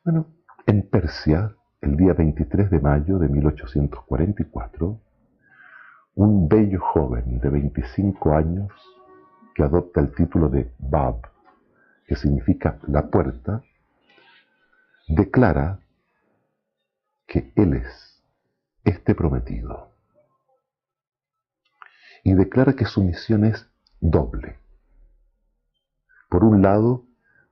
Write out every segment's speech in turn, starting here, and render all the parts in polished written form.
Bueno, en Persia, el día 23 de mayo de 1844, un bello joven de 25 años que adopta el título de Bab, que significa la puerta, declara que él es este prometido. Y declara que su misión es doble. Por un lado,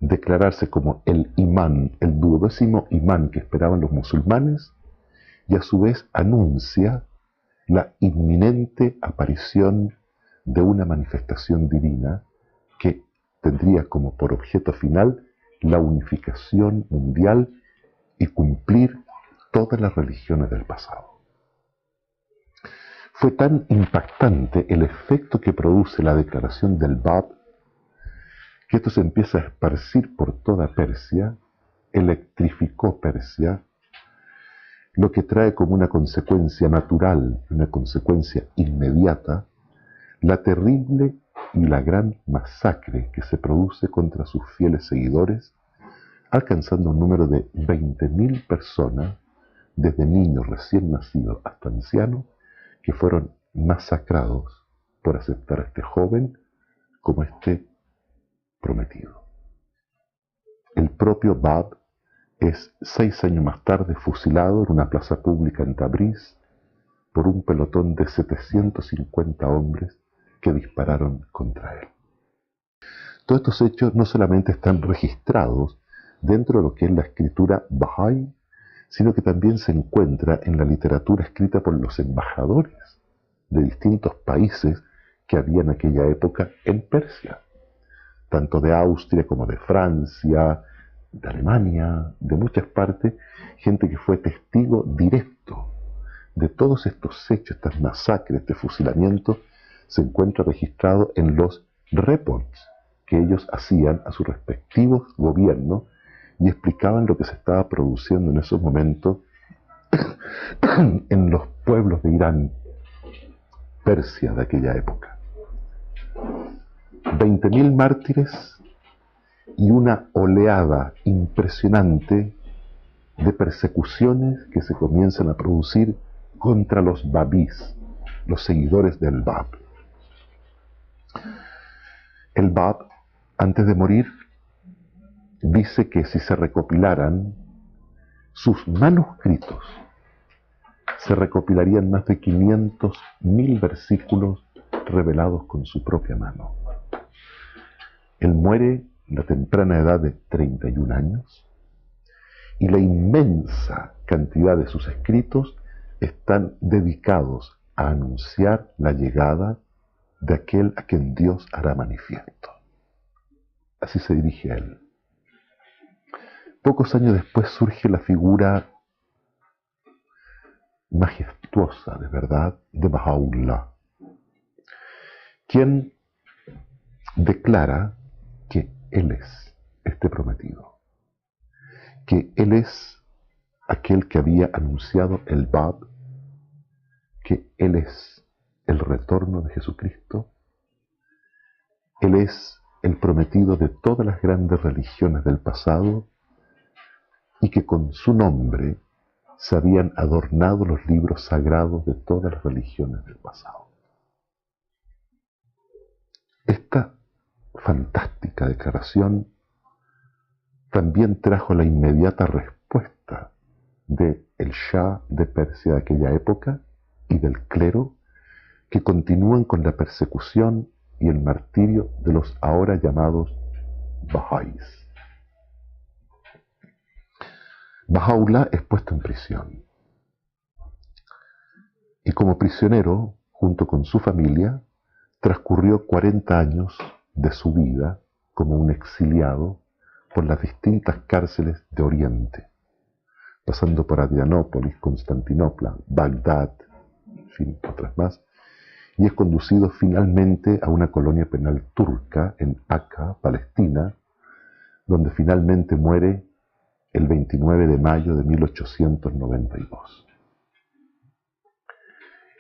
declararse como el imán, el 12º imán que esperaban los musulmanes, y a su vez anuncia la inminente aparición de una manifestación divina que tendría como por objeto final la unificación mundial y cumplir todas las religiones del pasado. Fue tan impactante el efecto que produce la declaración del Bab que esto se empieza a esparcir por toda Persia, electrificó Persia, lo que trae como una consecuencia natural, una consecuencia inmediata, la terrible y la gran masacre que se produce contra sus fieles seguidores, alcanzando un número de 20.000 personas, desde niños recién nacidos hasta ancianos, que fueron masacrados por aceptar a este joven como este prometido. El propio Bab es 6 años más tarde fusilado en una plaza pública en Tabriz por un pelotón de 750 hombres que dispararon contra él. Todos estos hechos no solamente están registrados dentro de lo que es la escritura Bahá'í, sino que también se encuentra en la literatura escrita por los embajadores de distintos países que había en aquella época en Persia, tanto de Austria como de Francia, de Alemania, de muchas partes, gente que fue testigo directo de todos estos hechos, estas masacres, este fusilamiento, se encuentra registrado en los reports que ellos hacían a sus respectivos gobiernos y explicaban lo que se estaba produciendo en esos momentos en los pueblos de Irán, Persia de aquella época. 20.000 mártires y una oleada impresionante de persecuciones que se comienzan a producir contra los babís, los seguidores del Bab. El Bab, antes de morir, dice que si se recopilaran sus manuscritos, se recopilarían más de 500.000 versículos revelados con su propia mano. Él muere a la temprana edad de 31 años y la inmensa cantidad de sus escritos están dedicados a anunciar la llegada de aquel a quien Dios hará manifiesto. Así se dirige a él. Pocos años después surge la figura majestuosa, de verdad, de Baha'u'lláh, quien declara que Él es este prometido, que Él es aquel que había anunciado el Bab, que Él es el retorno de Jesucristo, Él es el prometido de todas las grandes religiones del pasado y que con su nombre se habían adornado los libros sagrados de todas las religiones del pasado. Esta fantástica declaración también trajo la inmediata respuesta del Shah de Persia de aquella época y del clero, que continúan con la persecución y el martirio de los ahora llamados Bahá'ís. Baha'u'lláh es puesto en prisión y como prisionero, junto con su familia, transcurrió 40 años de su vida como un exiliado por las distintas cárceles de Oriente, pasando por Adrianópolis, Constantinopla, Bagdad, en fin, otras más, y es conducido finalmente a una colonia penal turca en Acá, Palestina, donde finalmente muere el 29 de mayo de 1892.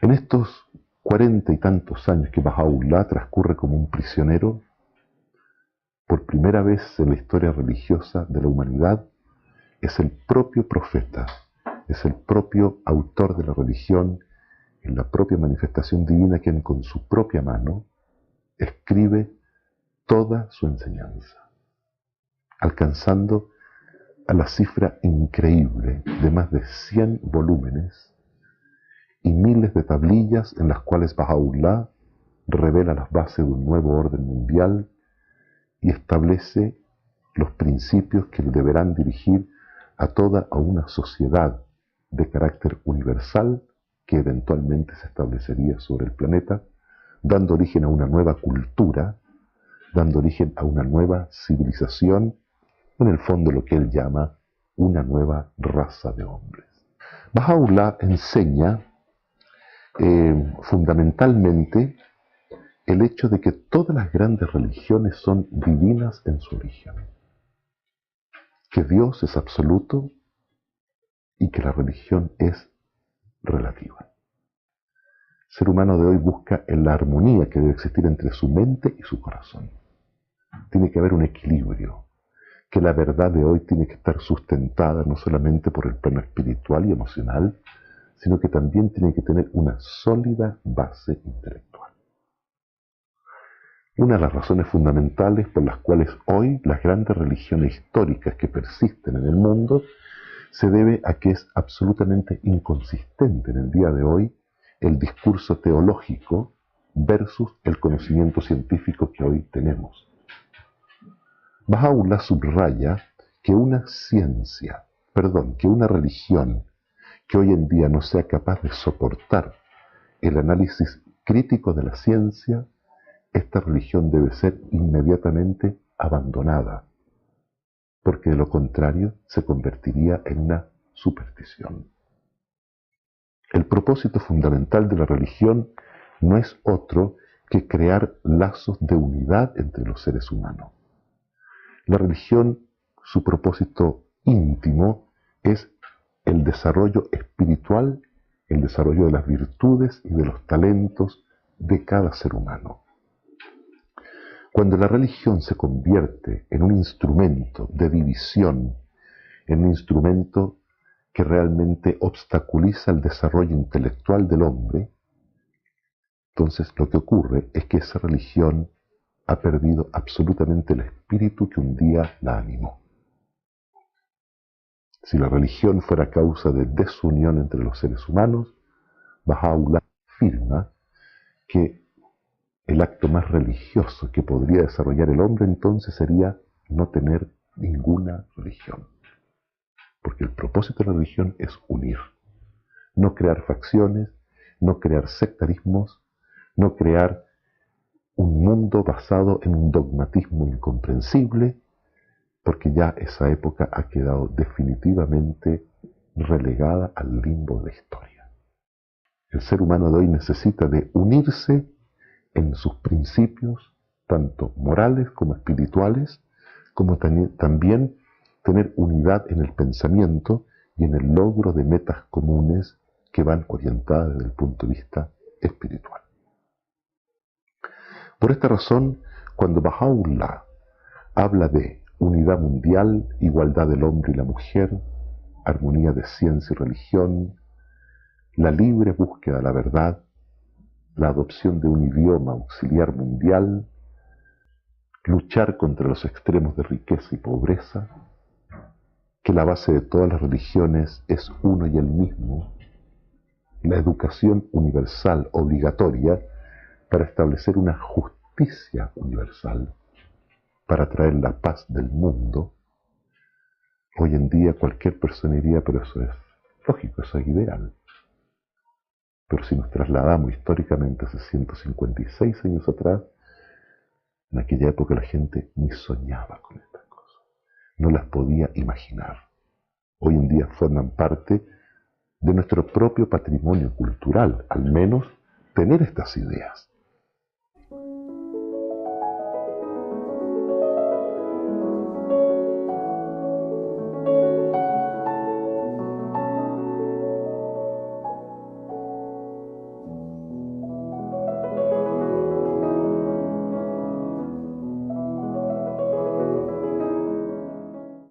En estos 40 y tantos años que Baha'u'lláh transcurre como un prisionero, por primera vez en la historia religiosa de la humanidad, es el propio profeta, es el propio autor de la religión, es la propia manifestación divina quien con su propia mano escribe toda su enseñanza, alcanzando a la cifra increíble de más de 100 volúmenes y miles de tablillas en las cuales Baha'u'lláh revela las bases de un nuevo orden mundial y establece los principios que deberán dirigir a toda una sociedad de carácter universal que eventualmente se establecería sobre el planeta, dando origen a una nueva cultura, dando origen a una nueva civilización, en el fondo lo que él llama una nueva raza de hombres. Baha'u'lláh enseña fundamentalmente el hecho de que todas las grandes religiones son divinas en su origen, que Dios es absoluto y que la religión es relativa. El ser humano de hoy busca en la armonía que debe existir entre su mente y su corazón. Tiene que haber un equilibrio, que la verdad de hoy tiene que estar sustentada no solamente por el plano espiritual y emocional, sino que también tiene que tener una sólida base intelectual. Una de las razones fundamentales por las cuales hoy las grandes religiones históricas que persisten en el mundo se debe a que es absolutamente inconsistente en el día de hoy el discurso teológico versus el conocimiento científico que hoy tenemos. Baha'u'lláh subraya que una religión que hoy en día no sea capaz de soportar el análisis crítico de la ciencia, esta religión debe ser inmediatamente abandonada, porque de lo contrario se convertiría en una superstición. El propósito fundamental de la religión no es otro que crear lazos de unidad entre los seres humanos. La religión, su propósito íntimo es el desarrollo espiritual, el desarrollo de las virtudes y de los talentos de cada ser humano. Cuando la religión se convierte en un instrumento de división, en un instrumento que realmente obstaculiza el desarrollo intelectual del hombre, entonces lo que ocurre es que esa religión ha perdido absolutamente el espíritu que un día la animó. Si la religión fuera causa de desunión entre los seres humanos, Baha'u'lláh afirma que el acto más religioso que podría desarrollar el hombre entonces sería no tener ninguna religión. Porque el propósito de la religión es unir, no crear facciones, no crear sectarismos, no crear un mundo basado en un dogmatismo incomprensible, porque ya esa época ha quedado definitivamente relegada al limbo de la historia. El ser humano de hoy necesita de unirse en sus principios, tanto morales como espirituales, como también tener unidad en el pensamiento y en el logro de metas comunes que van orientadas desde el punto de vista espiritual. Por esta razón, cuando Baha'u'lláh habla de unidad mundial, igualdad del hombre y la mujer, armonía de ciencia y religión, la libre búsqueda de la verdad, la adopción de un idioma auxiliar mundial, luchar contra los extremos de riqueza y pobreza, que la base de todas las religiones es uno y el mismo, la educación universal obligatoria para establecer una justicia universal, para traer la paz del mundo. Hoy en día cualquier persona diría, pero eso es lógico, eso es ideal. Pero si nos trasladamos históricamente hace 156 años atrás, en aquella época la gente ni soñaba con estas cosas, no las podía imaginar. Hoy en día forman parte de nuestro propio patrimonio cultural, al menos tener estas ideas.